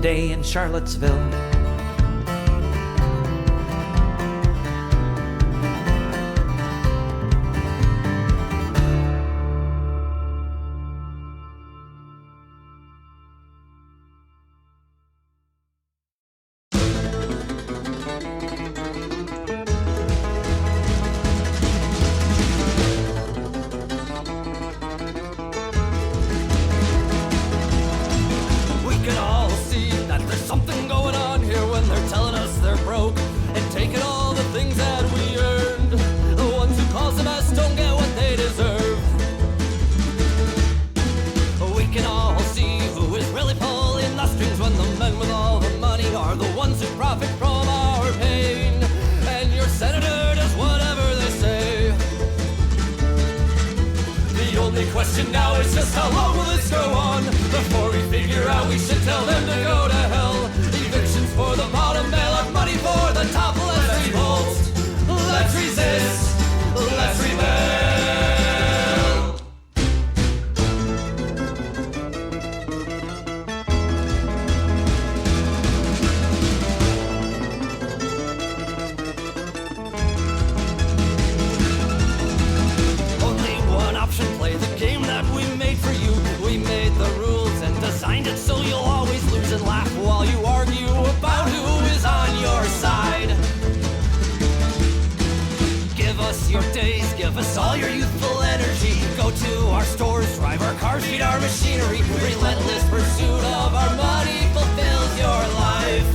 today in Charlottesville. Question now is just how long will this go on before we figure out we should tell them to go to hell. Evictions for the bottom, bail out money for the top. Let's revolt, let's resist, let's rebel. Only one option, play the game that we made for you. We made the rules and designed it so you'll always lose and laugh while you argue about who is on your side. Give us your days, give us all your youthful energy. Go to our stores, drive our cars, feed our machinery. Relentless pursuit of our money fulfills your life.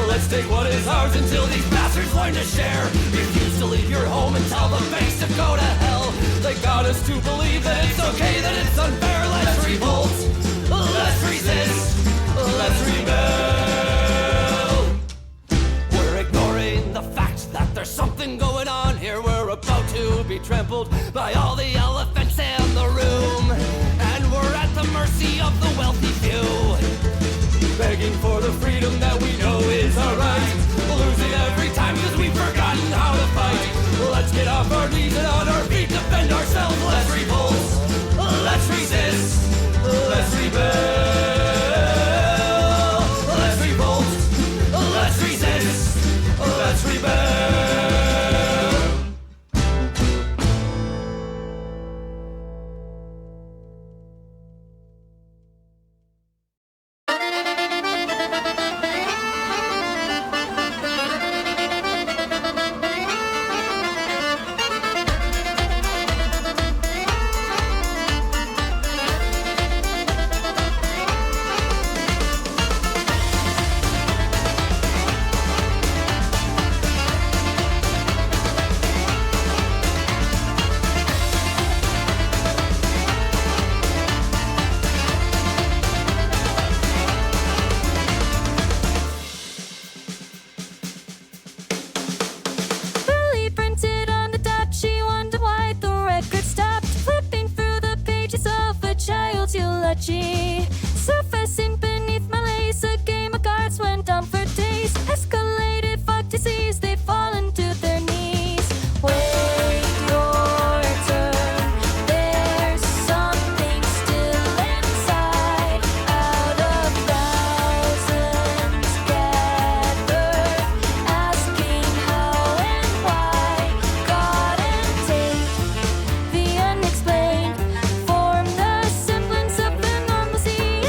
Let's take what is ours until these bastards learn to share. Refuse to leave your home and tell the banks to go to hell. They got us to believe that it's okay, that it's unfair. Let's revolt, let's resist, let's rebel. We're ignoring the fact that there's something going on here. We're about to be trampled by all the elephants in the room, and we're at the mercy of the wealthy few, begging for the freedom that we know is our right, losing every time because we've forgotten how to fight. Let's get off our knees and on our feet, defend ourselves. Let's revolt, let's resist, let's rebel. Let's revolt, let's resist, let's rebel. Surfacing beneath my lace, a game of cards went on for days. Escalated, fuck disease, they've fallen to their knees. Wait your turn, there's something still inside. Out of thousands gathered, asking how and why. God and take the unexplained, form the semblance of the normalcy.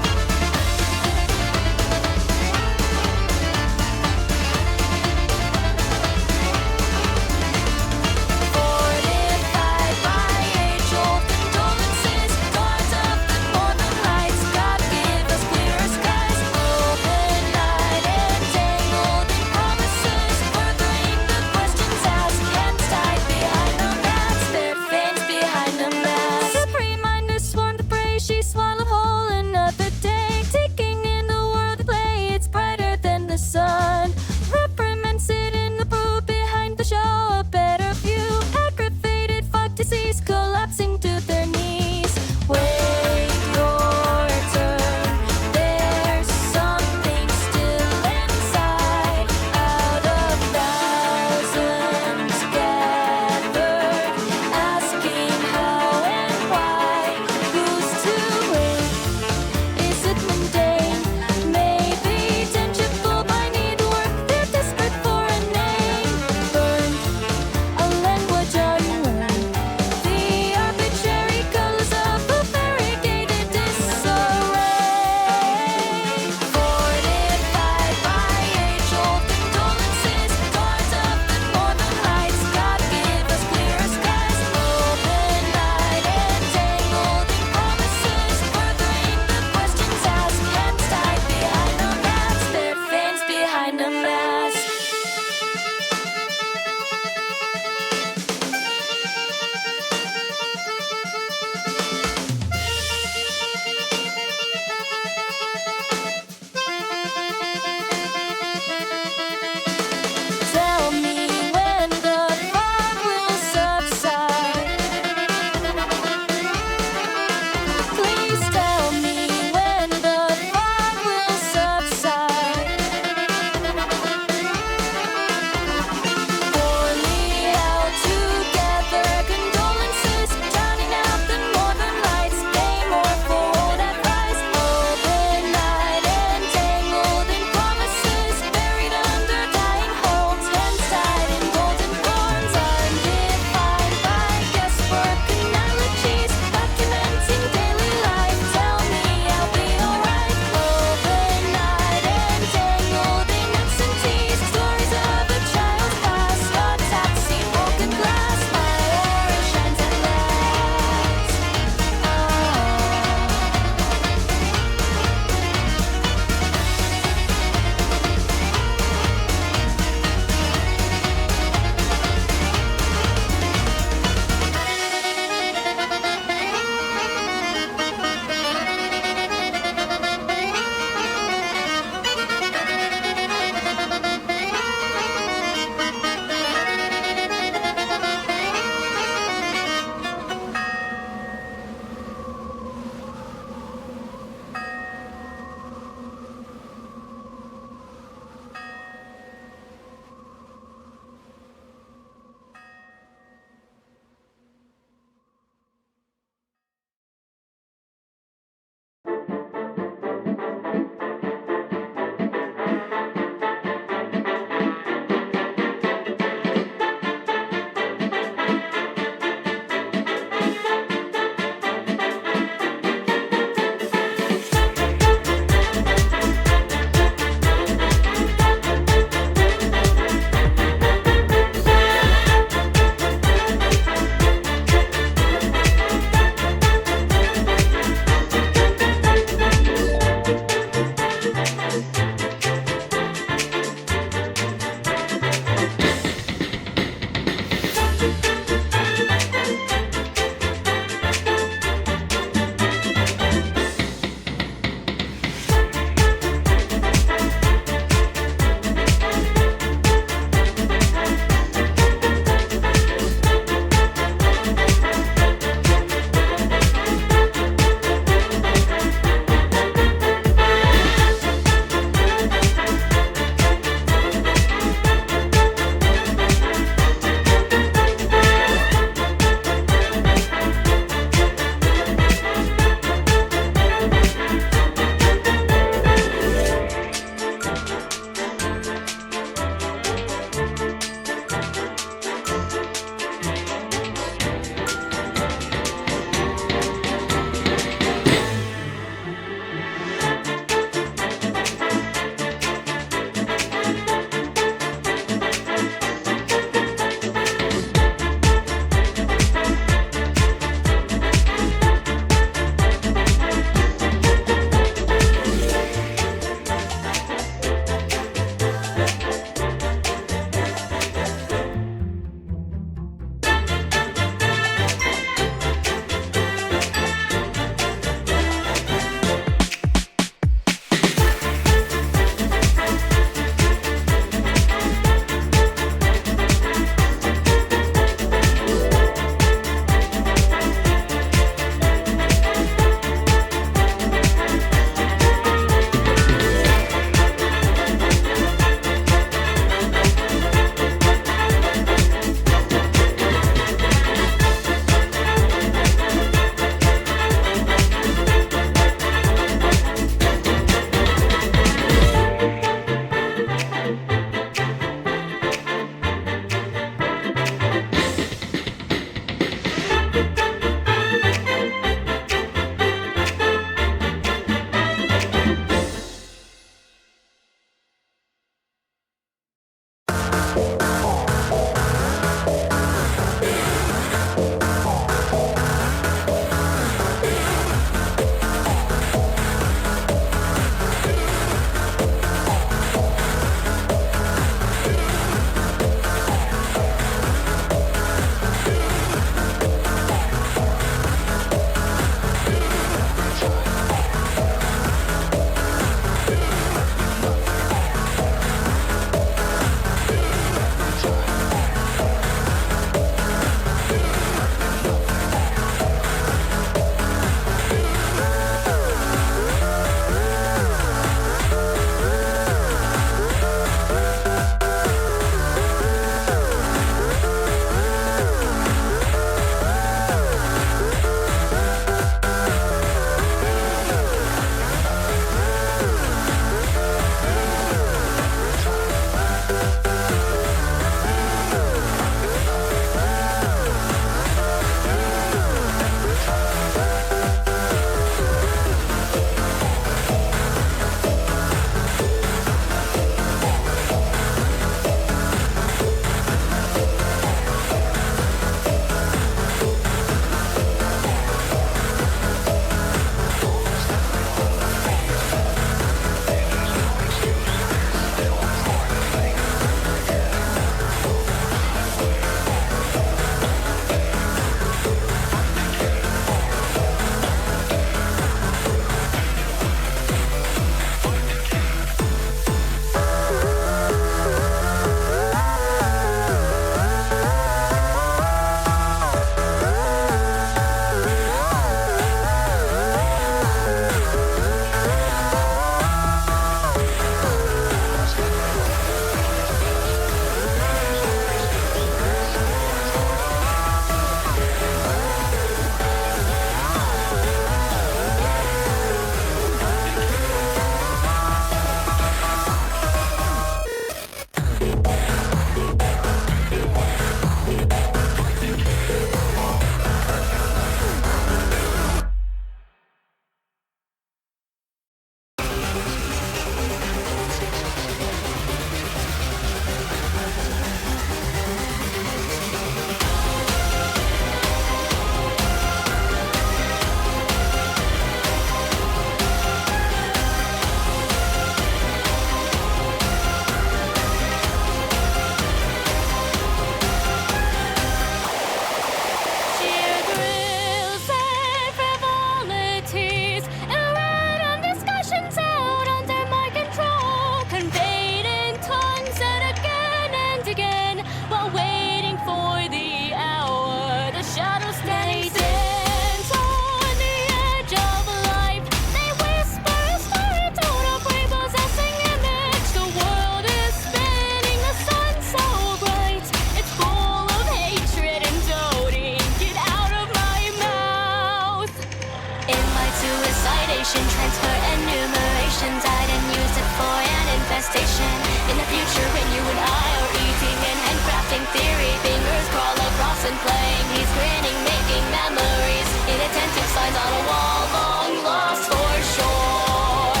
Citation, transfer, enumerations. I didn't use it for an infestation. In the future, when you and I are eating and handcrafting theory, fingers crawl across and playing. He's grinning, making memories. Inattentive signs on a wall, long lost for sure.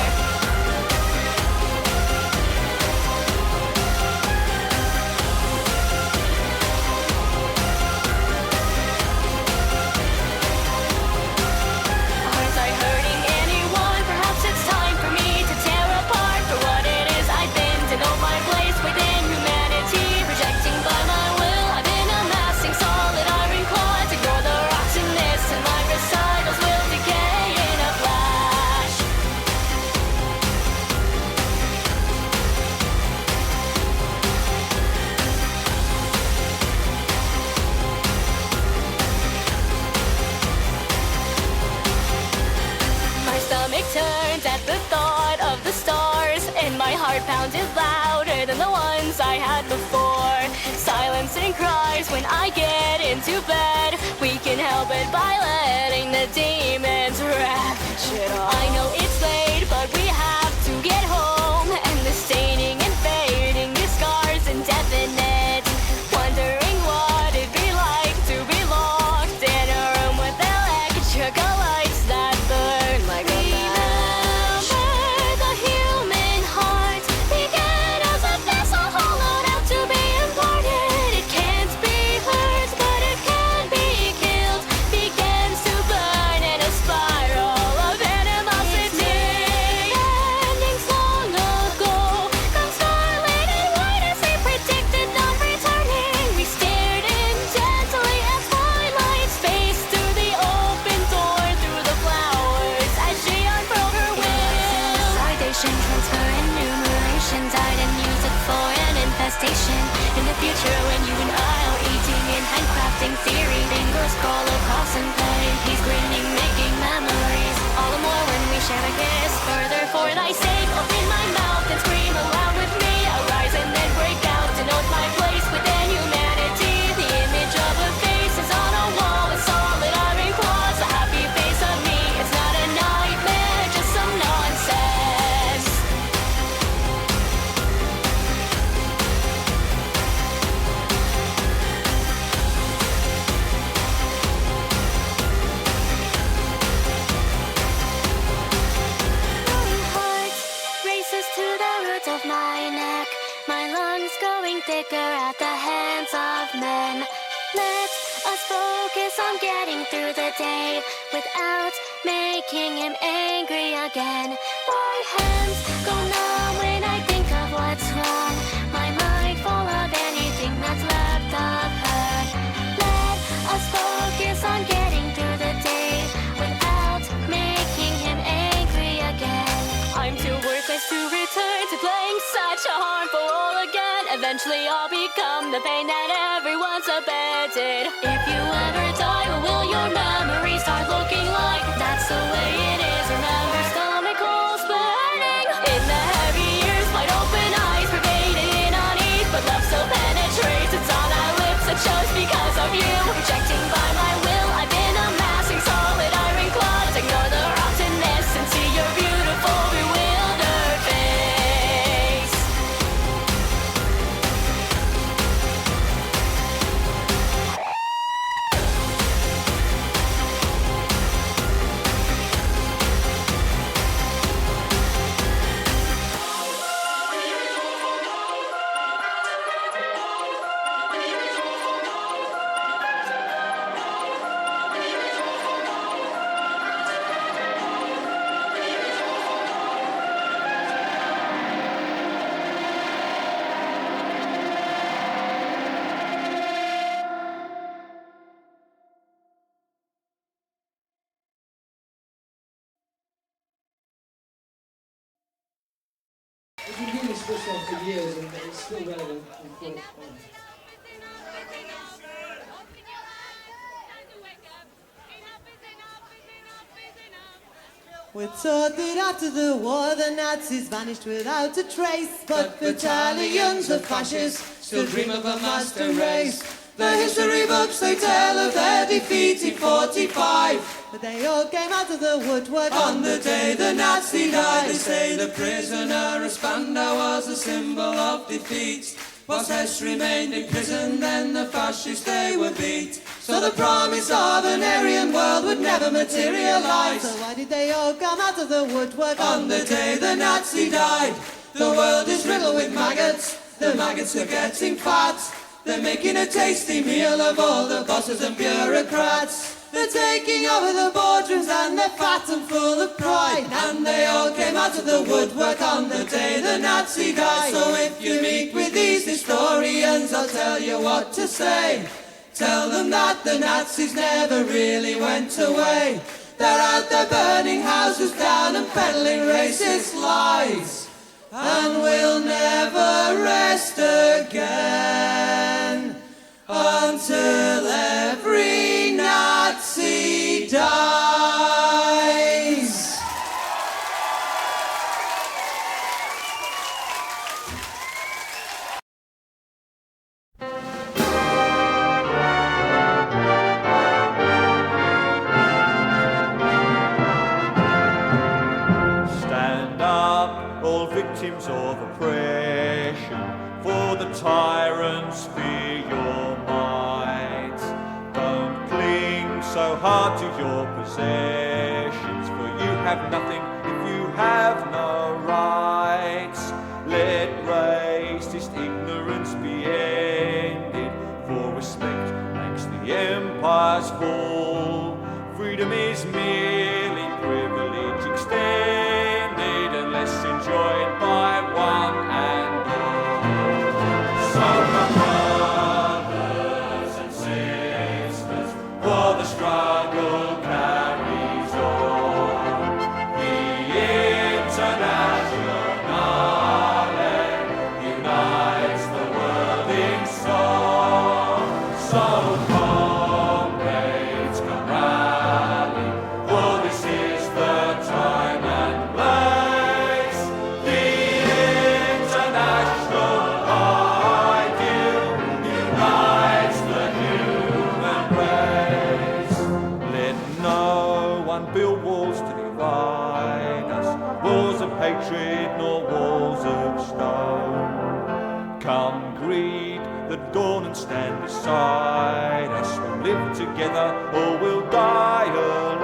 Aren't I hurting anyone? Perhaps it's time for me to tear apart for what it is I've been, to know my place within humanity. Projecting by my will, I've been amassing solid iron claws. Ignore the rocks in this, and my recitals will decay in a flash. My stomach turns at the thought of the stars, and my heart pounded louder than the ones I had before. Silence and cries when I get into bed. We can help it by letting the demons ravage it all. I know it's late, but we have to get home, and the staining and fading, the scars indefinite. Wondering what it'd be like to be locked in a room with electrical lights that burn like a match. Remember, the human heart began as a vessel hollowed out to be imported. It can't be hurt, but it can be killed. Begins to burn in a spiral of animosity. Endings long ago, come starlit and white as they predicted, not returning. We stared intently at twilight space through the open door, through the flowers, as she unfurled her wings. Citation, transfer, enumerations. I didn't use it for an infestation. In the future, when you and I are eating and handcrafting theory, fingers crawl across and play. He's grinning, making memories. All the more when we share a kiss. Further for thy sake, open my mouth and scream aloud with me. Arise and then break out to note my place within humanity. The image of a face is on a wall with solid iron claws. A happy face of me, it's not a nightmare, just some nonsense. My heart races to the roots of my neck. My lungs going thicker at the hands of men. Let us focus on getting through the day without making him angry again. My hands go numb when I think of what's wrong. My mind full of anything that's left of her. Let us focus on getting through the day without making him angry again. I'm too worthless to return to playing such a harmful role again. Eventually I'll become the pain that everyone's abandoned. If you ever die, what will your memory start looking like? That's the way it is. Remember, stomach holes burning in the heavy years, wide open eyes pervaded in unease, but love so penetrates, it's on our lips. I chose because of you. Rejecting by my will, I've been amassing solid iron claws. Ignore the rottenness and see your beautiful bewildered face. We've been doing this song for years and it's still relevant and full. We're taught that after the war the Nazis vanished without a trace, but battalions of fascists still dream of a master race. The history books they tell of their defeat in 45. But they all came out of the woodwork On the day the Nazi died, they say the prisoner of Spandau was a symbol of defeat. Whilst Hess remained in prison, then the fascists they were beat. So the promise of an Aryan world would never materialize. So why did they all come out of the woodwork On the day the Nazi died, the world is riddled with maggots. The maggots are getting fat. They're making a tasty meal of all the bosses and bureaucrats. They're taking over the boardrooms and they're fat and full of pride. And they all came out of the woodwork on the day the Nazi died. So if you meet with these historians, I'll tell you what to say. Tell them that the Nazis never really went away. They're out there burning houses down and peddling racist lies. And we'll never rest again until every Nazi dies. Stand up, all victims of oppression, for the tyrants fear your might. Don't cling so hard to your possessions, for you have nothing if you have no rights. Let racist ignorance be ended, for respect makes the empires fall. Freedom is merely privilege extended, unless enjoyed by one and all. So my brothers and sisters, for the struggle carries on. The Internationale unites the world in song. So comrades, come rally, for this is the time and place. The international ideal unites the human race. Let no one build walls to divide us, walls of hatred nor walls of stone. Come greet the dawn and stand beside us. We'll live together or we'll die alone.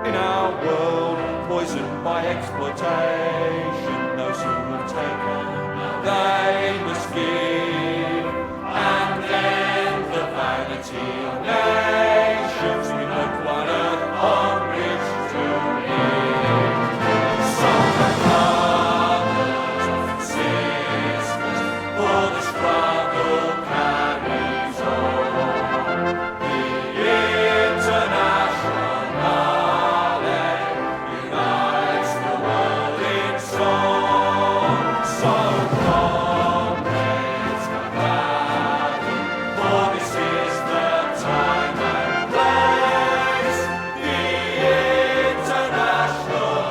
In our world poisoned by exploitation, those who have taken, they must give. And then the vanity of nations, we put one earth on which to live. So my brothers and sisters, for the struggle carries on. The Internationale unites the world in song. So comrades, come rally, for this is the time and place. The international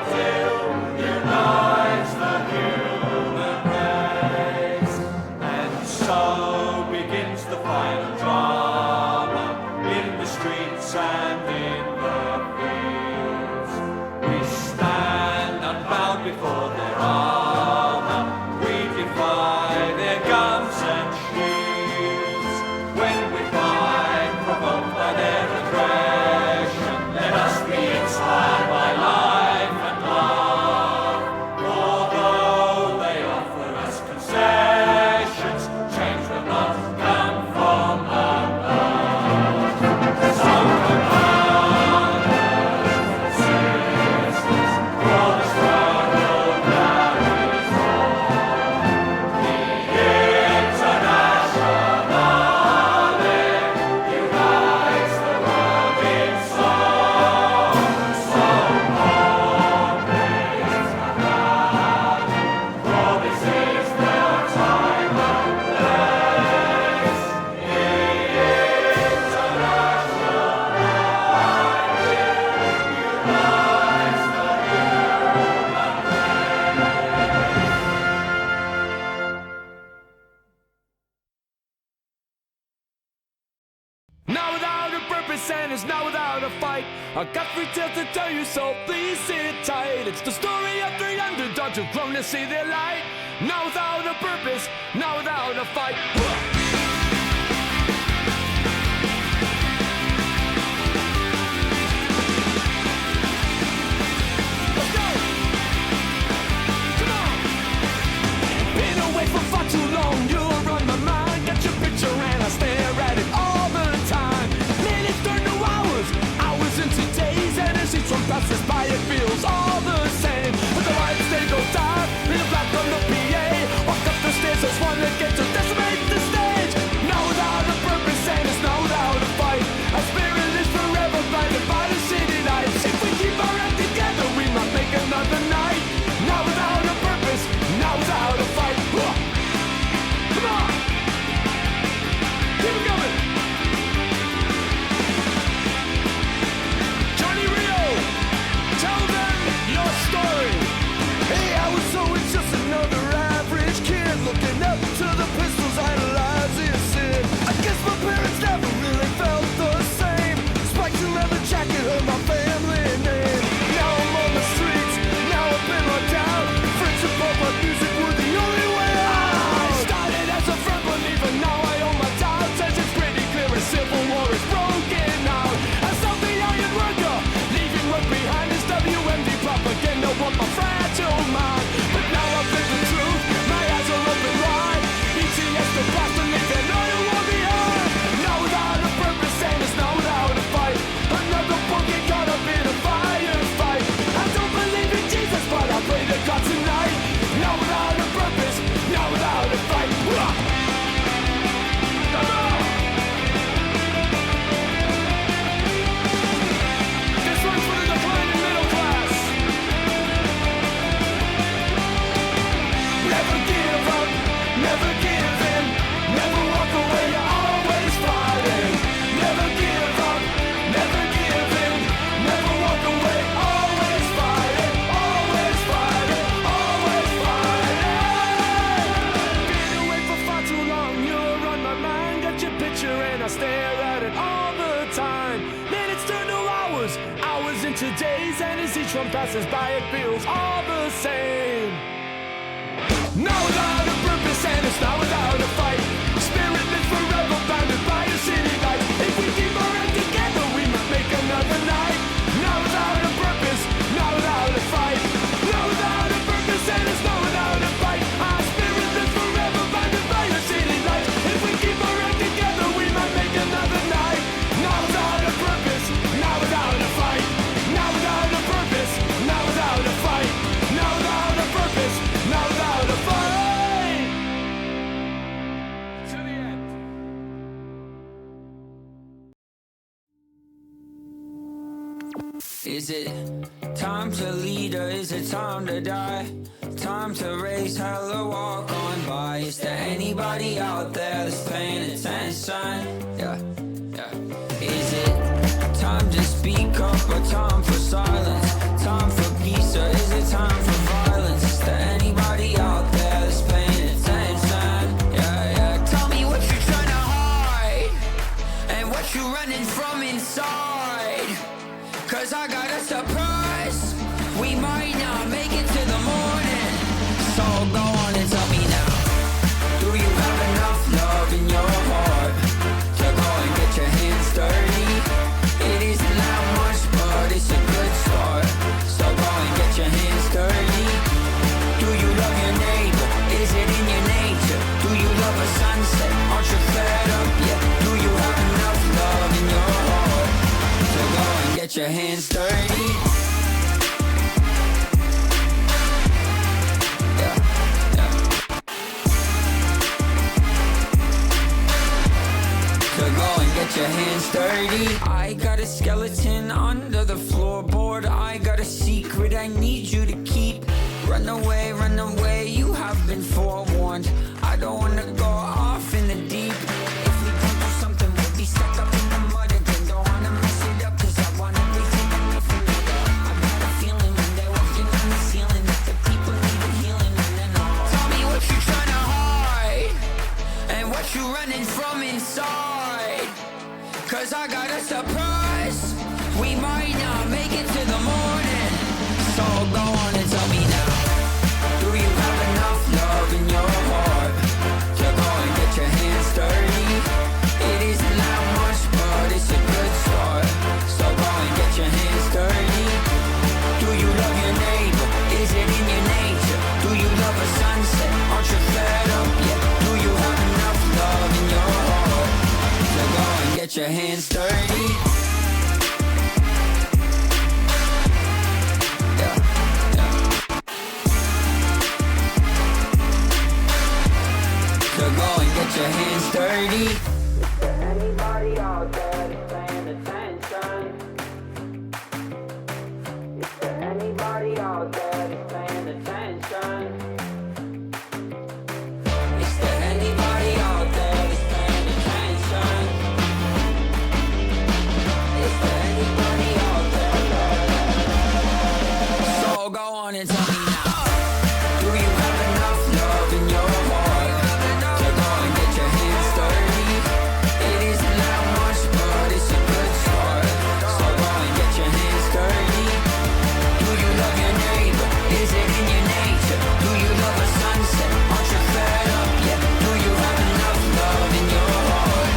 ideal unites the human race. And so begins the final drama, in the streets and in the fields. We stand unbound before their armor, we defy their guns and shields. When we find provoked by their aggression, let us be inspired by life and love. Although they offer us concessions, change will not come from above. So come on. and is now without a fight. I got 3 tales to tell you, so please sit tight. It's the story of 3 underdogs who've grown to see their light. Now without a purpose, now without a fight. Let's go! Come on! Been away for far too long, you're on my mind. Got your picture and I stare at it all the time. Minutes turn to hours, hours into days, and as each one passes by it feels all the same. But the lights they go dark, in the black on the PA. Walk up the stairs, there's one that gets to decimate the stage. Now without a purpose and it's now without a fight. Our spirit is forever blinded by the city lights. If we keep our act together, we might make another night. Now without a purpose, now without a fight. Come on! Keep it going! Johnny Rio, tell them your story. Hey, I was always just another average kid, looking up to the pistols, idolizing sin. I guess my parents never really felt the same. Spikes and leather jacket hurt my family name. Now I'm on the streets, now I've been locked out. Friends and pop up music were the only way out. I started as a firm believer, now I own my doubts. As it's pretty clear a civil war is broken out. I saw the iron worker, leaving work behind his WMD propaganda on my fragile mind. But now I've lived the truth, my eyes are open wide. ETS the past and leaving oil war behind. Now without a purpose and it's now without a fight. Another book get caught up in a firefight. I don't believe in Jesus, but I pray to God tonight. Now without a purpose, now without a fight. Come on! This one's for the declining middle class. Never give up, never give in, never walk away, you're always fighting. Never give up, never give in, never walk away, always fighting, always fighting, always fighting. Been away for far too long, you're on my mind. Got your picture and I stare at it all the time. Minutes turn to hours, hours into days, and as each one passes by it feels all the same. Now without a purpose and it's now without a fight. Spirit lives forever bounded by a city light. If we keep our act together, we might make another night. Now without a purpose, now without a fight. Now without a purpose and it's now without a fight. Our spirit lives forever bounded by a city light. If we keep our act together, we might make another night. Now without a purpose, now without a fight. Now without a purpose, now without a fight. Now without a purpose, now without a fight. To the end. Is it time to lead or is it time to die? Time to raise hell or walk on by. Is there anybody out there that's paying attention? Yeah. Is it time to speak up or time for silence? Time for peace or is it time for violence? Is there anybody out there that's paying attention? Yeah. Tell me what you're trying to hide and what you're running from inside. Cause I got a surprise. We might not make it to the morning. So go on and tell me now. Do you have enough love in your heart to go and get your hands dirty? It isn't that much, but it's a good start. So go and get your hands dirty. Do you love your neighbor? Is it in your nature? Do you love a sunset? Aren't you fed up yet? Do you have enough love in your heart to go and get your hands dirty? Get your hands dirty. I got a skeleton under the floorboard. I got a secret I need you to keep. Run away, you have been forewarned. I don't wanna go off in the deep. If we don't do something, we'll be stuck up in the mud again. Don't wanna mess it up, cause I want everything and nothing together. I got a feeling when they're walking on the ceiling that the people need a healing and then tell me what you're trying to hide and what you're running from inside. Cause I got a surprise. We might not make it to the morning. So go on and tell me now. Do you have enough love in your heart to go and get your hands dirty? It isn't that much, but it's a good start. So go and get your hands dirty. Do you love your neighbor? Is it in your nature? Do you love a sunset? Aren't you fed up yet? Do you have enough love in your heart to go and get your hands dirty? Yeah, yeah. So go and get your hands dirty. Is there anybody out there that's paying attention? Is there anybody out there that's paying attention? Is there anybody out there that's paying attention? Is there anybody out there? So go on and tell me now. Do you have enough love in your heart to go and get your hands dirty? It isn't that much, but it's a good start. So go and get your hands dirty. Do you love your neighbor? Is it in your nature? Do you love a sunset? Aren't you fed up yet? Do you have enough love in your heart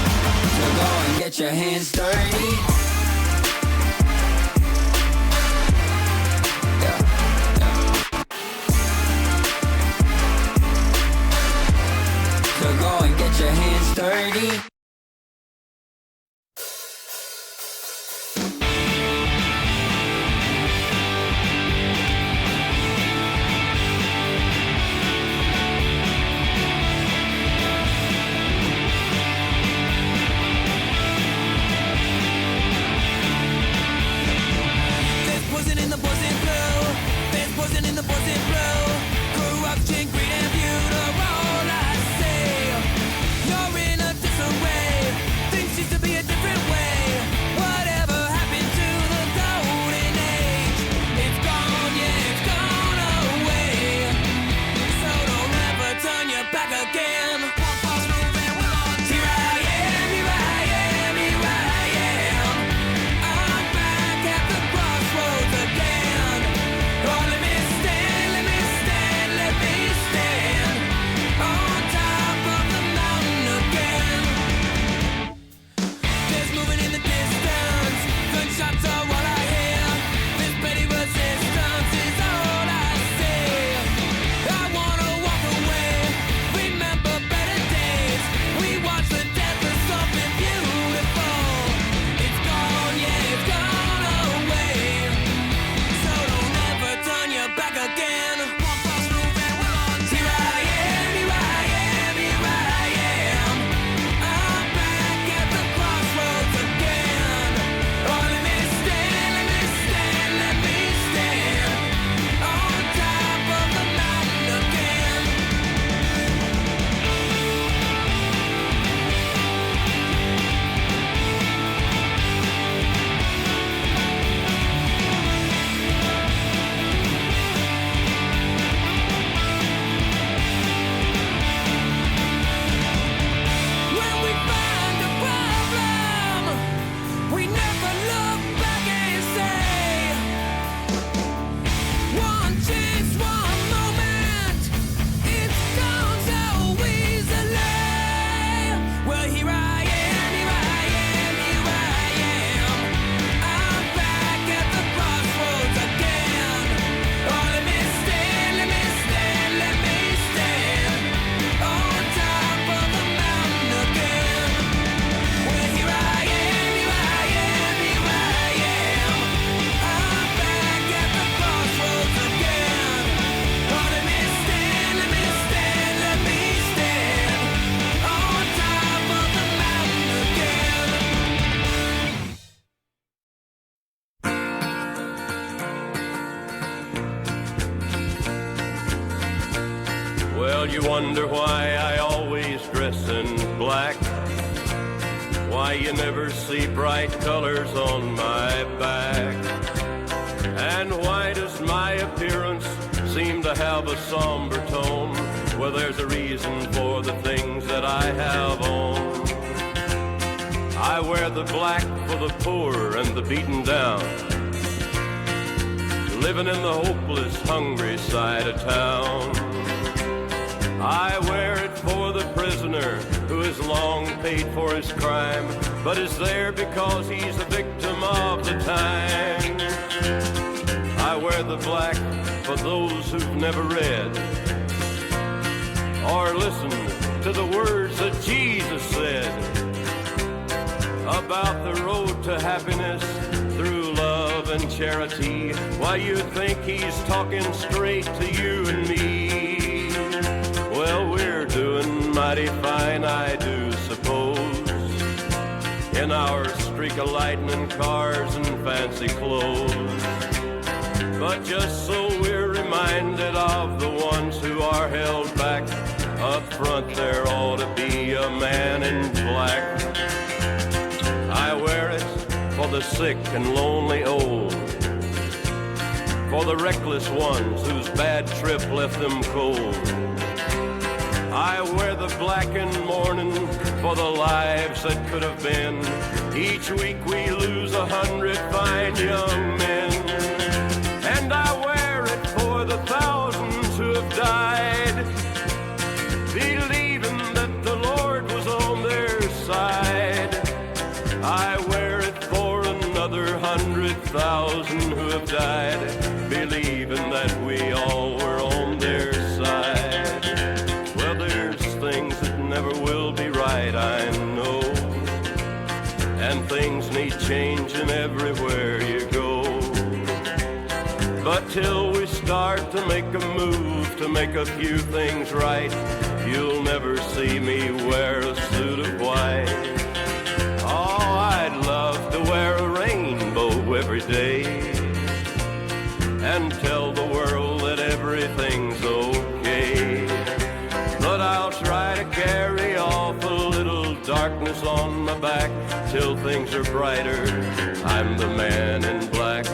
to go and get your hands dirty? Yeah, yeah. So go and get your hands dirty. There's poison in the poison blue. There's poison in the poison blue. Corruption, greed, and beauty are all I see. You're in a disarray. Things used to be a different way. Whatever happened to the golden age? It's gone, yeah, it's gone away. So don't ever turn your back again. One false move and we're on. Here I am, here I am, here I am. I'm back at the crossroads again. Oh, let me stand, let me stand, let me stand on top of the mountain again. There's moving in the distance. Gunshots are what I hear. This petty resistance is all I see. I wanna walk away. Remember better days. We watch the death of something beautiful. It's gone, yeah, it's gone away. So don't ever turn your back again. One false move and we're on. Here I am, here I am, here I am. I'm back at the crossroads again. Oh, let me stand, let me stand, let me stand on top of the mountain again. When we find a problem, we never look back and say, one chance, one moment, it's gone so easily. Well, here I am, here I am, here I am. I'm back at the crossroads again. Oh, let me stand, let me stand, let me stand on top of the mountain again. Well, here I am, here I am, here I am. I'm back at the crossroads again. Oh, let me stand, let me stand, let me stand on top of the mountain again. Well, you wonder why I always dress in black. Why you never see bright colors on my back. And why does my appearance seem to have a somber tone? Well, there's a reason for the things that I have on. I wear the black for the poor and the beaten down, living in the hopeless, hungry side of town. I wear it for the prisoner who has long paid for his crime, but is there because he's a victim of the time. I wear the black for those who've never read or listened to the words that Jesus said about the road to happiness through love and charity. Why, you think he's talking straight to you and me. Well, we're doing mighty fine, I do suppose, in our streak of lightning cars and fancy clothes. But just so we're reminded of the ones who are held back, up front there ought to be a man in black. I wear it for the sick and lonely old, for the reckless ones whose bad trip left them cold. I wear the black in mourning for the lives that could have been. Each week we lose 100 fine young men. And I wear it for the thousands who have died, believing that the Lord was on their side. I wear it for another 100,000 who have died, believing that we all were on their side. Well, there's things that never will be right, I know, and things need changing everywhere you go. But till we start to make a move to make a few things right, you'll never see me wear a suit of white. Oh, I'd love to wear a rainbow every day and tell the world that everything's okay. But I'll try to carry off a little darkness on my back till things are brighter. I'm the man in black.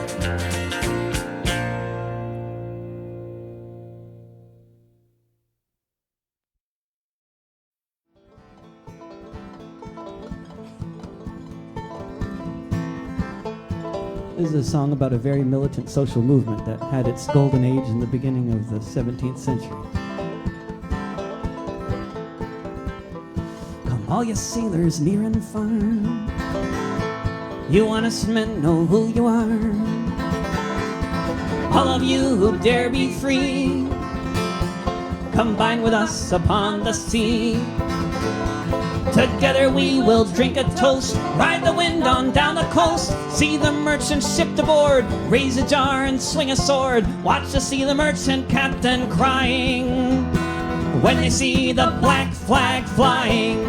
This is a song about a very militant social movement that had its golden age in the beginning of the 17th century. Come all you sailors near and far, you honest men know who you are. All of you who dare be free, combine with us upon the sea. Together we will drink a toast, ride the wind on down the coast, see the merchant shipped aboard, raise a jar and swing a sword, watch to see the merchant captain crying when they see the black flag flying.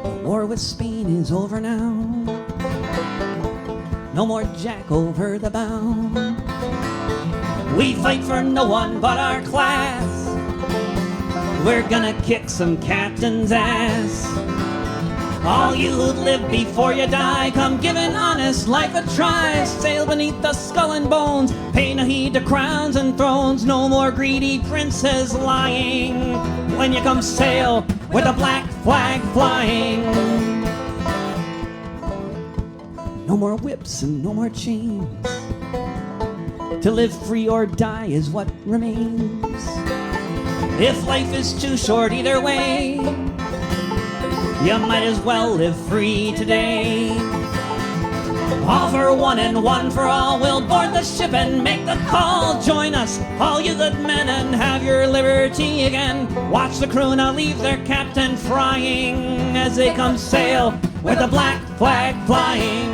The war with Spain is over now, no more Jack over the bow. We fight for no one but our class, we're gonna kick some captain's ass. All you who'd live before you die, come give an honest life a try. Sail beneath the skull and bones, pay no heed to crowns and thrones. No more greedy princes lying when you come sail with a black flag flying. No more whips and no more chains, to live free or die is what remains. If life is too short either way, you might as well live free today. All for one and one for all, we'll board the ship and make the call. Join us, all you good men, and have your liberty again. Watch the crew now leave their captain frying as they come sail with the black flag flying.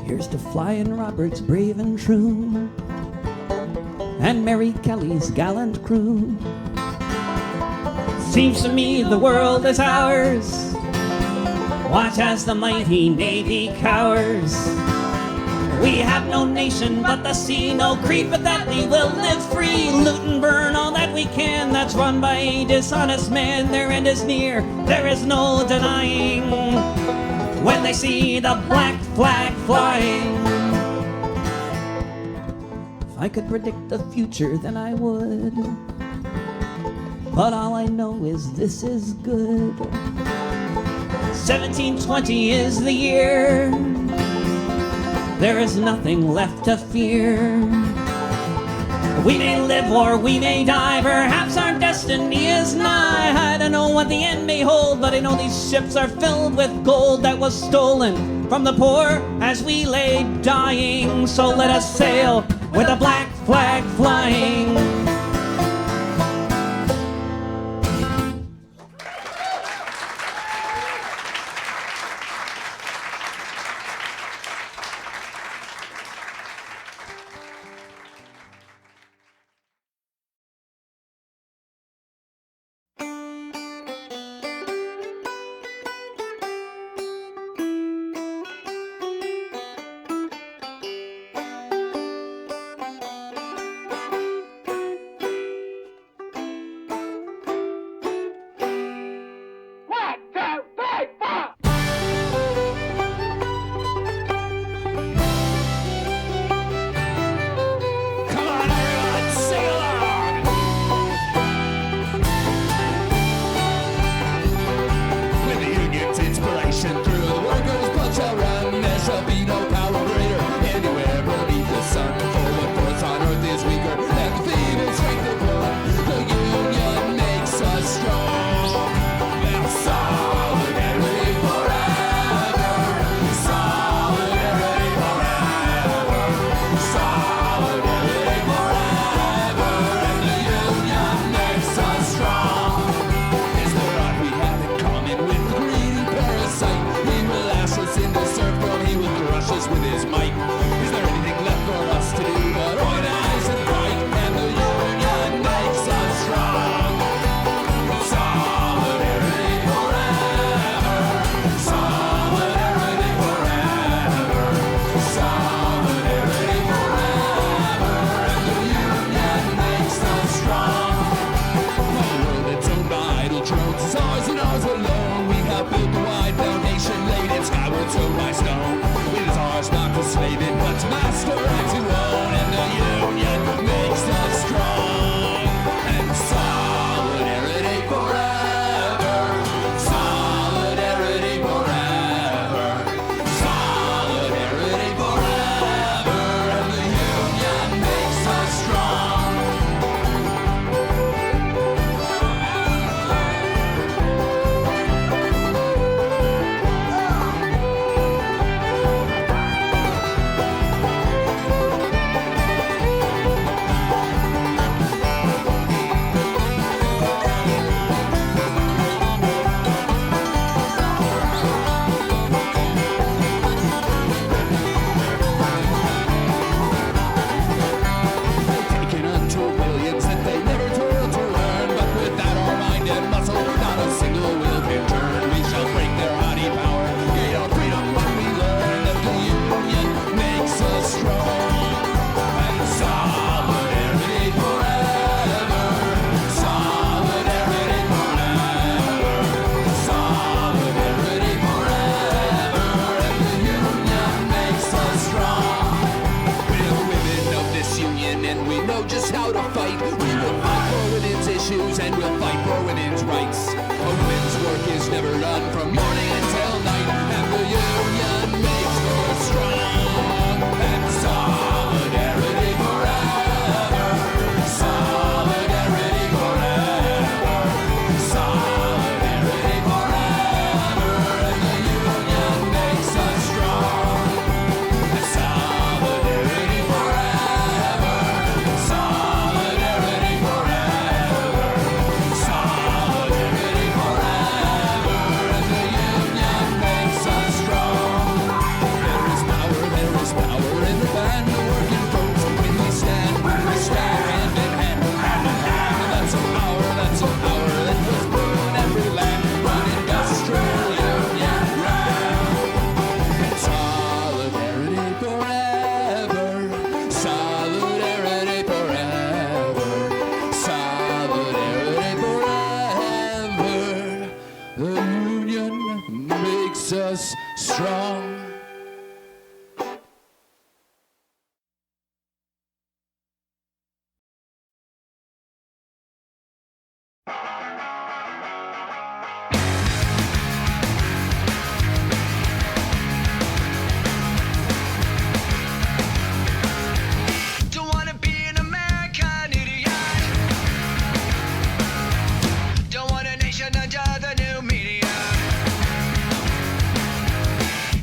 Here's to Flying Roberts, brave and true, and Mary Kelly's gallant crew. Seems to me the world is ours. Watch as the mighty Navy cowers. We have no nation but the sea, no creed but that we will live free. Loot and burn all that we can, that's run by a dishonest man. Their end is near, there is no denying. When they see the black flag flying. If I could predict the future, then I would. But all I know is this is good. 1720 is the year. There is nothing left to fear. We may live or we may die, perhaps our destiny is nigh. I don't know what the end may hold, but I know these ships are filled with gold that was stolen from the poor as we lay dying. So let us sail with a black flag flying. union makes us strong. Don't wanna be an American idiot. Don't want a nation under the new media.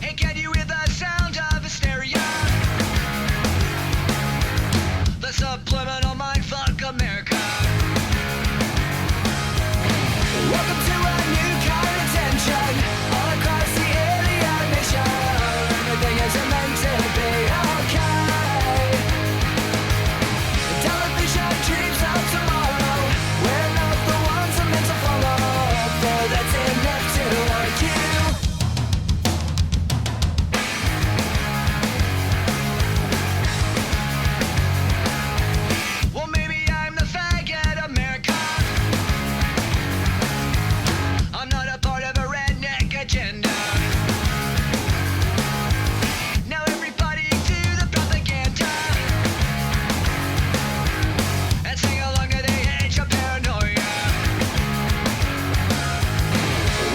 Hey, can you hear the sound of hysteria? The subliminal mindfuck America. Welcome to a new kind of tension all across the alien nation. Everything isn't meant to be okay. Television dreams of tomorrow. We're not the ones I'm meant to follow. Though that's enough to argue. Well, maybe I'm the faggot America. I'm not a part of a redneck agenda. Now everybody to the propaganda and sing along to the age of paranoia.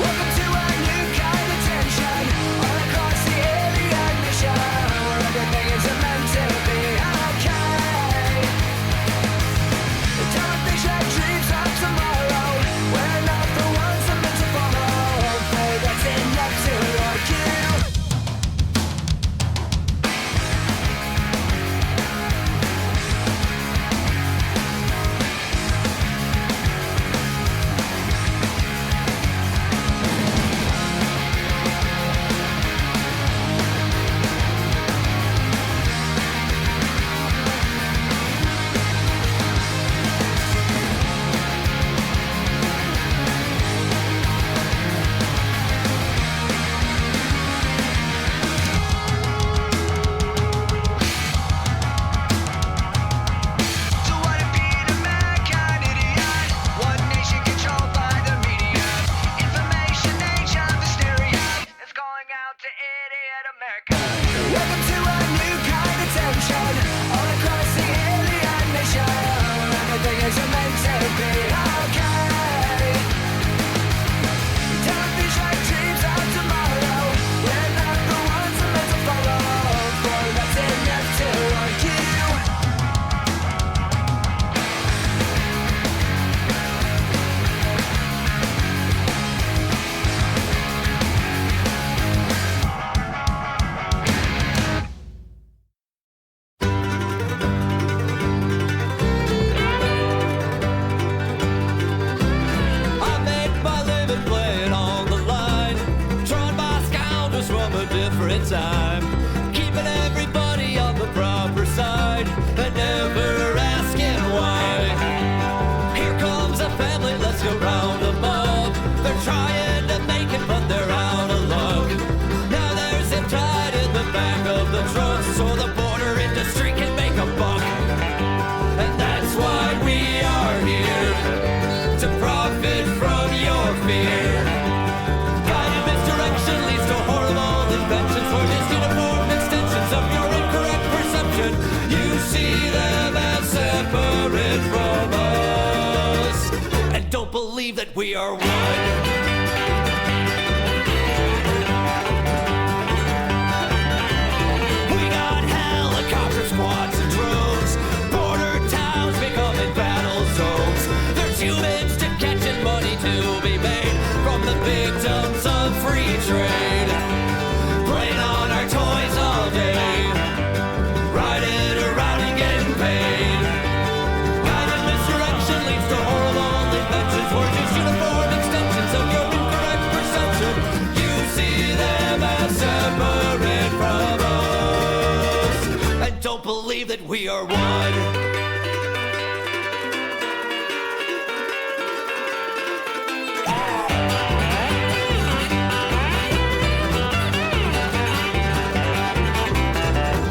Welcome to a new kind of tension all across the alien nation, where everything is meant to be okay. The television dreams of tomorrow. We're not the ones I'm meant to follow. But that's enough to argue. Don't wanna be an American idiot. One nation controlled by the media. Information age of hysteria is going out to idiot America. Welcome to a new kind of tension all across the alien nation, where everything is meant to be okay. Television dreams of tomorrow. We're not the ones I'm meant to follow. For that's enough to argue. I make my living playing on the line, drawn by scoundrels from a different time, keeping everybody on the proper side and never asking why. Here comes a family, let's go round them up. They're trying to make it, but they're out of luck. Now there's him tied in the back of the truck, so the border industry can make a buck. And that's why we are here, to profit from your fear. Guided misdirection leads to horrible inventions, for just uniform extensions of your incorrect perception. You see them as separate from us, and don't believe that we are one. We got helicopter squads and drones, border towns becoming battle zones. There's humans to catch and money to be made from the victims of free trade. Playing on our toys all day, riding around and getting paid. Guided misdirection leads to horrible inventions, or just uniform extensions of your incorrect perception. You see them as separate from us, and don't believe that we are one.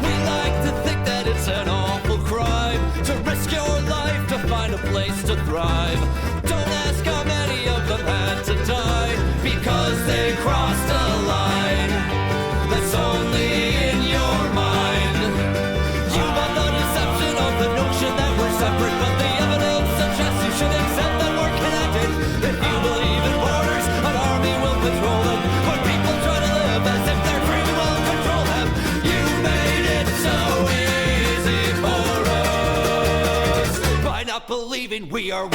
We like to think that it's an awful crime to risk your life to find a place to thrive. Don't ask how many of them had to die, because they believing we are one.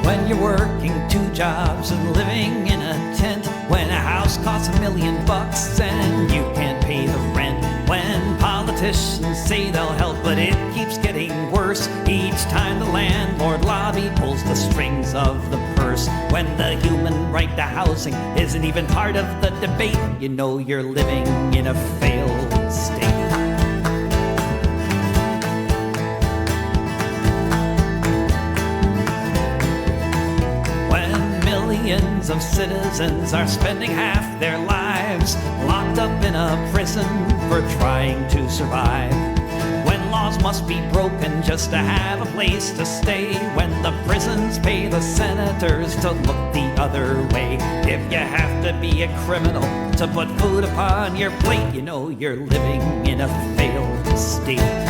When you're working 2 jobs and living in a tent, when a house costs $1 million and you can't pay the rent, when politicians say they'll help but it keeps getting worse each time the landlord lobby pulls the strings of the purse, when the human right to housing isn't even part of the debate, you know you're living in a failed state. Millions of citizens are spending half their lives locked up in a prison for trying to survive. When laws must be broken just to have a place to stay. When the prisons pay the senators to look the other way. If you have to be a criminal to put food upon your plate, you know you're living in a failed state.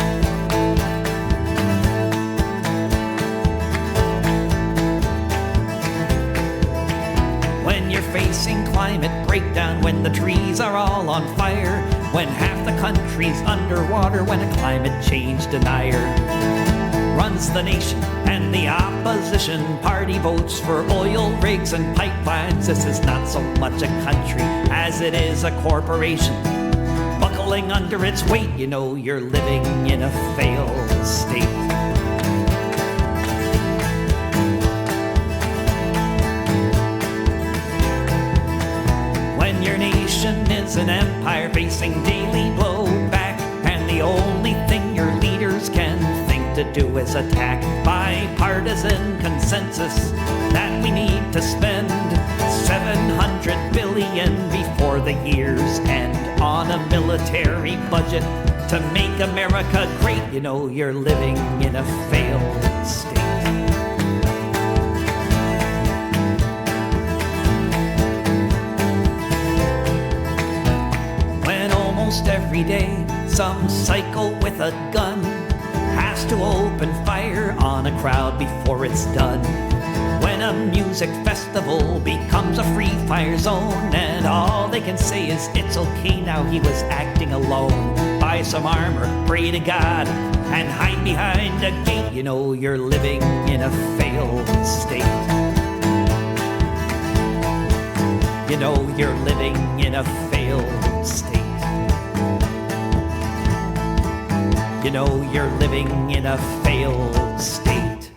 Facing climate breakdown, when the trees are all on fire, when half the country's underwater, when a climate change denier runs the nation and the opposition party votes for oil rigs and pipelines. This is not so much a country as it is a corporation buckling under its weight. You know you're living in a failed state. Your nation is an empire facing daily blowback, and the only thing your leaders can think to do is attack. Bipartisan consensus that we need to spend $700 billion before the year's end on a military budget to make America great. You know you're living in a failed state. Every day, some psycho with a gun has to open fire on a crowd before it's done. When a music festival becomes a free fire zone, and all they can say is it's okay now, he was acting alone. Buy some armor, pray to God, and hide behind a gate. You know you're living in a failed state. You know you're living in a failed state. You know you're living in a failed state.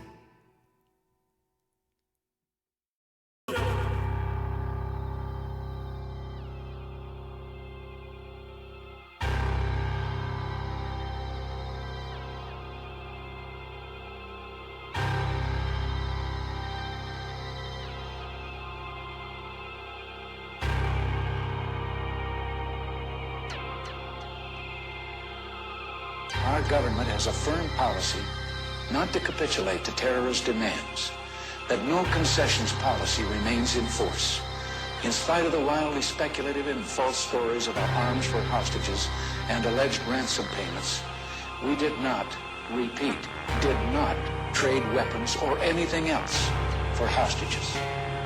Our government has a firm policy not to capitulate to terrorist demands, that no concessions policy remains in force. In spite of the wildly speculative and false stories about arms for hostages and alleged ransom payments, we did not, repeat, did not trade weapons or anything else for hostages.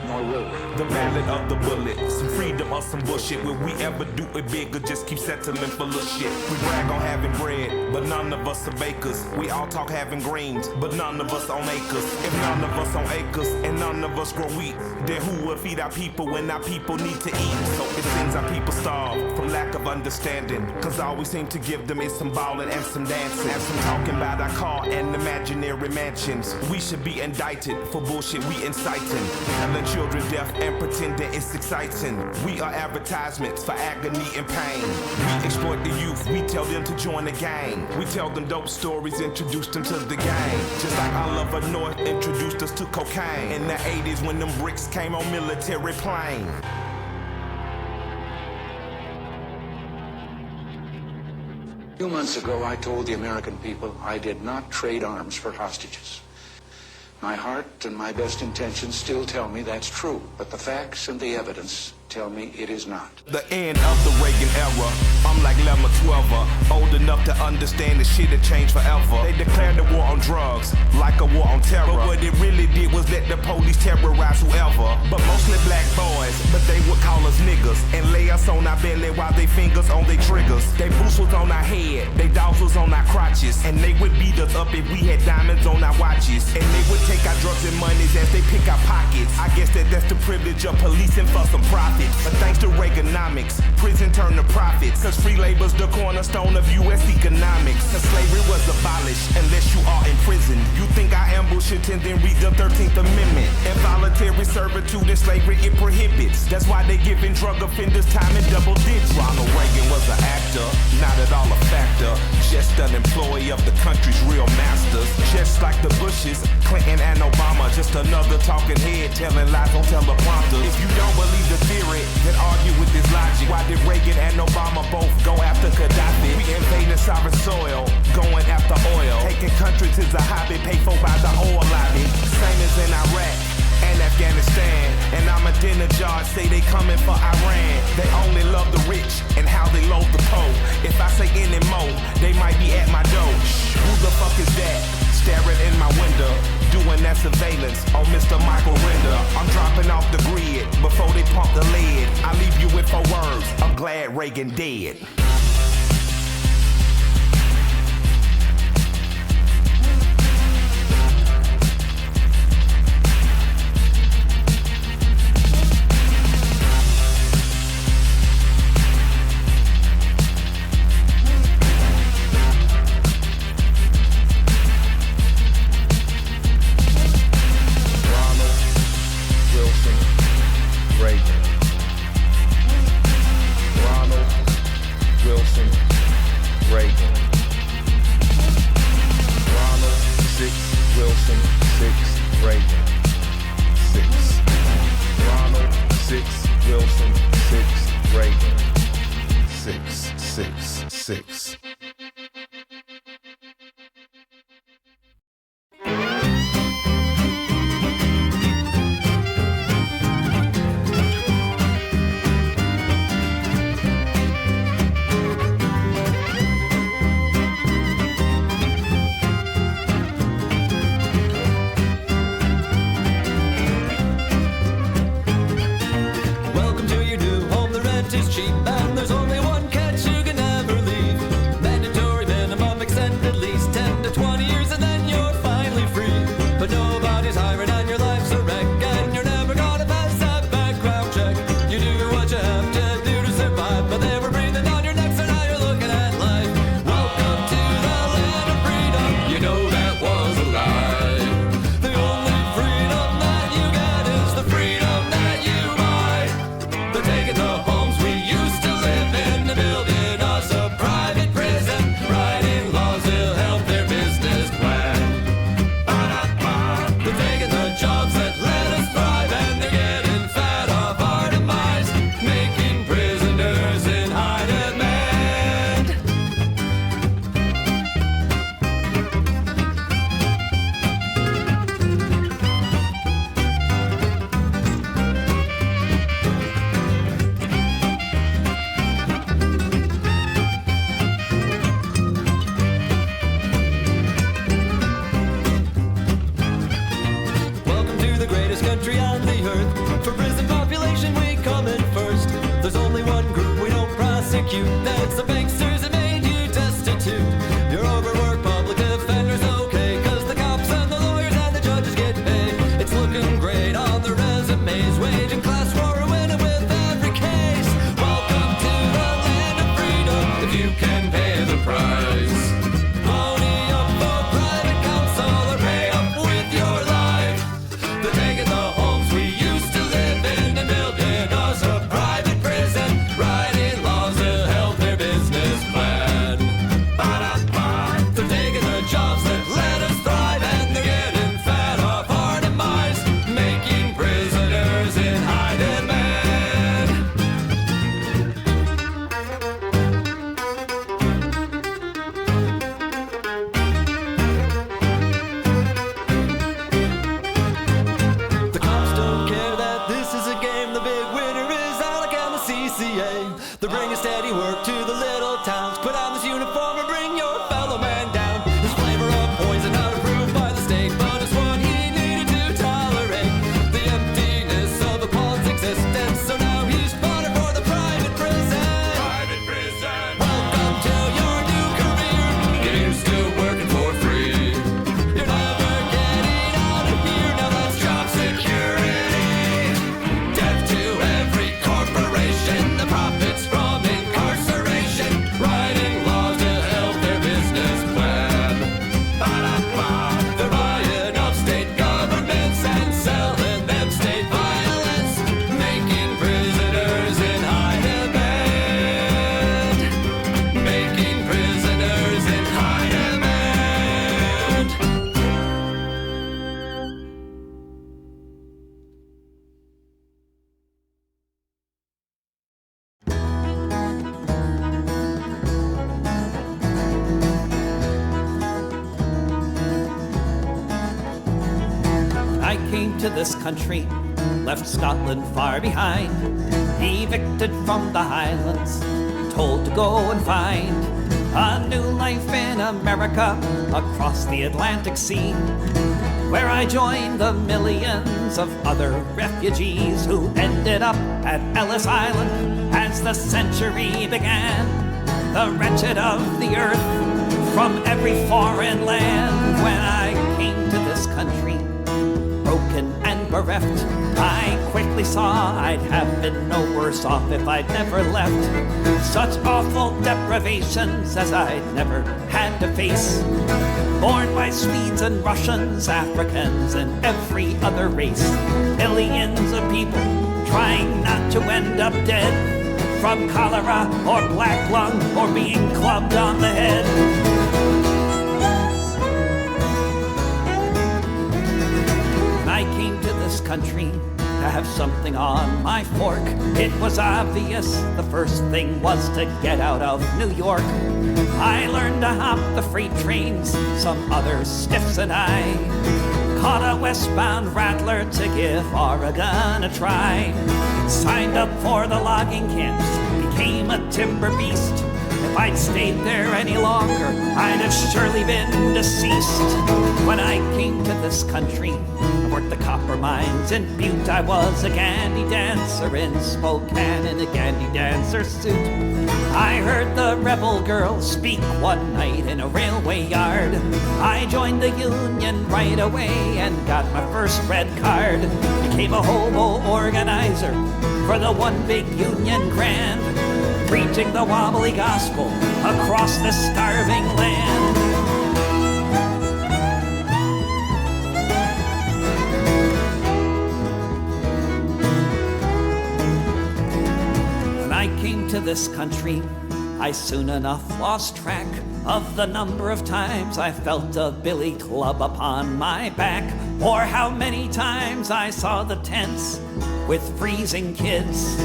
Nor will we. The ballad of the bullet, some freedom or some bullshit. Will we ever do it big or just keep settling for little shit? We brag on having bread, but none of us are bakers. We all talk having greens, but none of us own acres. If none of us own acres and none of us grow wheat, then who will feed our people when our people need to eat? So it seems our people starve from lack of understanding, cause all we seem to give them is some ballin' and some dancing, and some talking about our car and imaginary mansions. We should be indicted for bullshit we inciting, and the children deaf and pretending it's exciting. We are advertisements for agony and pain. We exploit the youth, we tell them to join the gang. We tell them dope stories, introduce them to the game. Just like Oliver North introduced us to cocaine in the 80s when them bricks came on military plane. A few months ago, I told the American people I did not trade arms for hostages. My heart and my best intentions still tell me that's true, but the facts and the evidence tell me it is not. The end of the Reagan era. I'm like Lemma 12, old enough to understand the shit had changed forever. They declared the war on drugs, like a war on terror. But what it really did was let the police terrorize whoever. But mostly black boys, but they would call us niggas and lay us on our belly while they fingers on their triggers. They boots was on our head, they dogs was on our crotches, and they would beat us up if we had diamonds on our watches. And they would take our drugs and monies as they pick our pockets. I guess that's the privilege of policing for some profit. But thanks to Reaganomics, prison turned to profits. Cause free labor's the cornerstone of U.S. economics. Cause slavery was abolished unless you are in prison. You think I ambush it and then read the 13th Amendment. Involuntary servitude and slavery it prohibits. That's why they giving drug offenders time in double digits. Ronald Reagan was an actor, not at all a factor. Just an employee of the country's real masters. Just like the Bushes, Clinton and Obama. Just another talking head telling lies on teleprompters. If you don't believe the theory, then argue with this logic. Why did Reagan and Obama both go after Gaddafi? We invading sovereign soil, going after oil. Taking countries is a hobby, paid for by the oil lobby. Same as in Iraq and Afghanistan. And Ahmadinejad say they coming for Iran. They only love the rich and how they load the poor. If I say any more, they might be at my door. Who the fuck is that? Staring in my window, doing that surveillance on Mr. Michael Render. I'm dropping off the grid before they pump the lead. I leave you with 4 words, I'm glad Reagan dead. came to this country, left Scotland far behind, evicted from the Highlands, told to go and find a new life in America across the Atlantic Sea, where I joined the millions of other refugees who ended up at Ellis Island as the century began. The wretched of the earth from every foreign land. When I came to this country, broken and bereft, I quickly saw I'd have been no worse off if I'd never left. Such awful deprivations as I'd never had to face, born by Swedes and Russians, Africans, and every other race. Millions of people trying not to end up dead from cholera or black lung or being clubbed on the head. When I came to this country to have something on my fork, it was obvious the first thing was to get out of New York. I learned to hop the freight trains, some other stiffs and I caught a westbound rattler to give Oregon a try. Signed up for the logging camps, became a timber beast. If I'd stayed there any longer, I'd have surely been deceased. When I came to this country, I worked the copper mines in Butte. I was a gandy dancer in Spokane in a gandy dancer suit. I heard the rebel girl speak one night in a railway yard. I joined the union right away and got my first red card. Became a hobo organizer for the one big union grand, preaching the wobbly gospel across the starving land. When I came to this country, I soon enough lost track of the number of times I felt a billy club upon my back, or how many times I saw the tents with freezing kids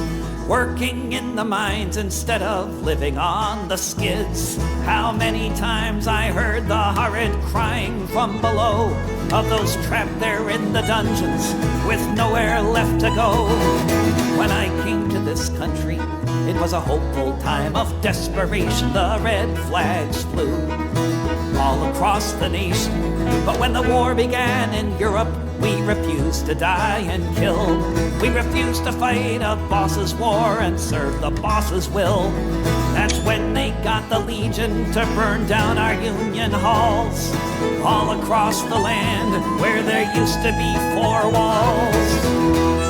working in the mines instead of living on the skids. How many times I heard the horrid crying from below of those trapped there in the dungeons with nowhere left to go. When I came to this country, it was a hopeful time of desperation. The red flags flew all across the nation. But when the war began in Europe, we refused to die and kill. We refused to fight a boss's war and serve the boss's will. That's when they got the Legion to burn down our union halls all across the land where there used to be 4 walls.